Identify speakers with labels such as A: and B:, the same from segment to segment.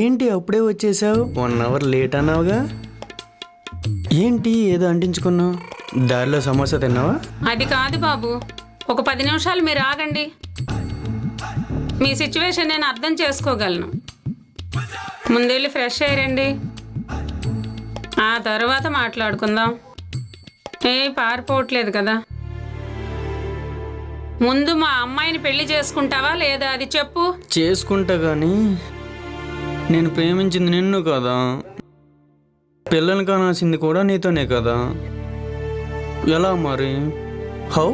A: ఏంటి అప్పుడే వచ్చేసావు? 1 అవర్ లేట్ అన్నావుగా. ఏంటి ఏదో అంటించుకున్నావు? దారిలో సమోసా తిన్నావా?
B: అది కాదు బాబు, ఒక 10 నిమిషాలు మీరు ఆగండి. మీ సిచ్యువేషన్ నేను అర్థం చేసుకోగలను. ముందెళ్ళి ఫ్రెష్ అయ్యారండి, ఆ తర్వాత మాట్లాడుకుందాం. పారిపోవట్లేదు కదా. ముందు మా అమ్మాయిని పెళ్లి చేసుకుంటావా లేదా అది చెప్పు.
A: చేసుకుంటా కానీ నేను ప్రేమించింది నిన్ను కదా. పిల్లలు కానాల్సింది కూడా నీతోనే కదా. ఎలా మరి? హౌ?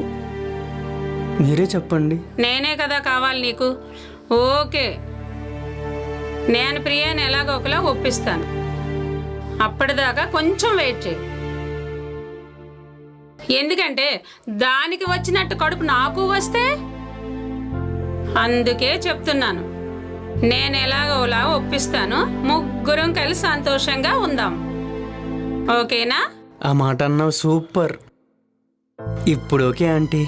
A: మీరే చెప్పండి.
B: నేనే కదా కావాలి నీకు. ఓకే, నేను ప్రియాని ఎలాగో ఒకలా ఒప్పిస్తాను. అప్పటిదాకా కొంచెం వెయిట్ చేయి. ఎందుకంటే దానికి వచ్చినట్టు కడుపు నాకు వస్తే, అందుకే చెప్తున్నాను. నేను ఎలాగోలా ఒప్పిస్తాను. ముగ్గురం కలిసి సంతోషంగా ఉందాం. ఓకేనా?
A: ఆ మాట అన్నావు, సూపర్. ఇప్పుడు ఓకే ఆంటీ,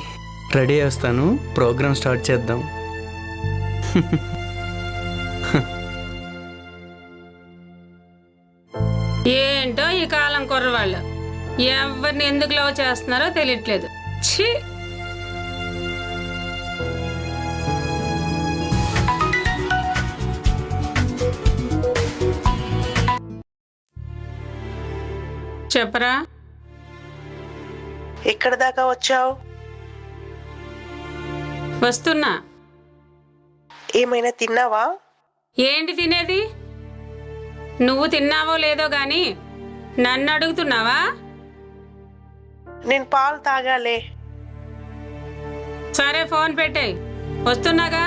A: రెడీ చేస్తాను. ప్రోగ్రామ్ స్టార్ట్ చేద్దాం.
B: ఏంటో ఈ కాలం కుర్రవాళ్ళు ఎవరిని ఎందుకు లవ్ చేస్తున్నారో తెలియట్లేదు. ఛీ! చెప్పరా,
C: ఎక్కడ దాకా వచ్చావు?
B: వస్తున్నా.
C: ఏమైనా తిన్నావా?
B: ఏంటి తినేది? నువ్వు తిన్నావో లేదో గాని నన్ను అడుగుతున్నావా?
C: నేను పాలు తాగాలే.
B: సరే, ఫోన్ పెట్టేయ్, వస్తున్నాగా.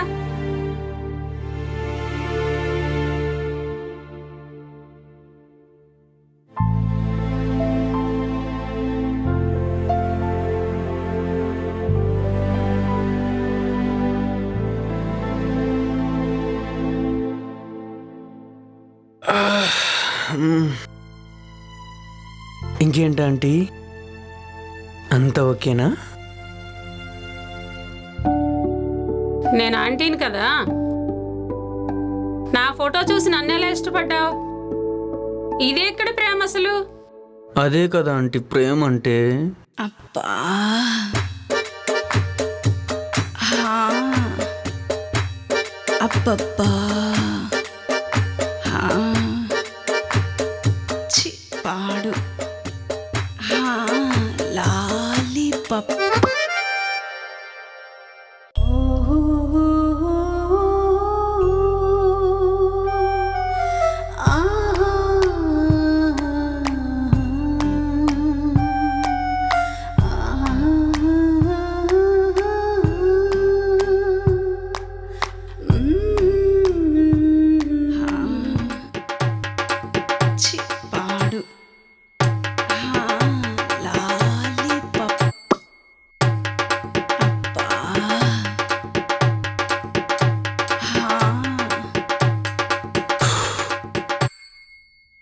A: ఇంకేంటంటీ, అంత ఓకేనా?
B: నేను ఆంటీని కదా. నా ఫోటో చూసి నన్ను ఎలా ఇష్టపడ్డావు? ఇదే ఎక్కడ ప్రేమ అసలు?
A: అదే కదా ఆంటీ ప్రేమ అంటే.
D: అబ్బా, అబ్బబ్బా.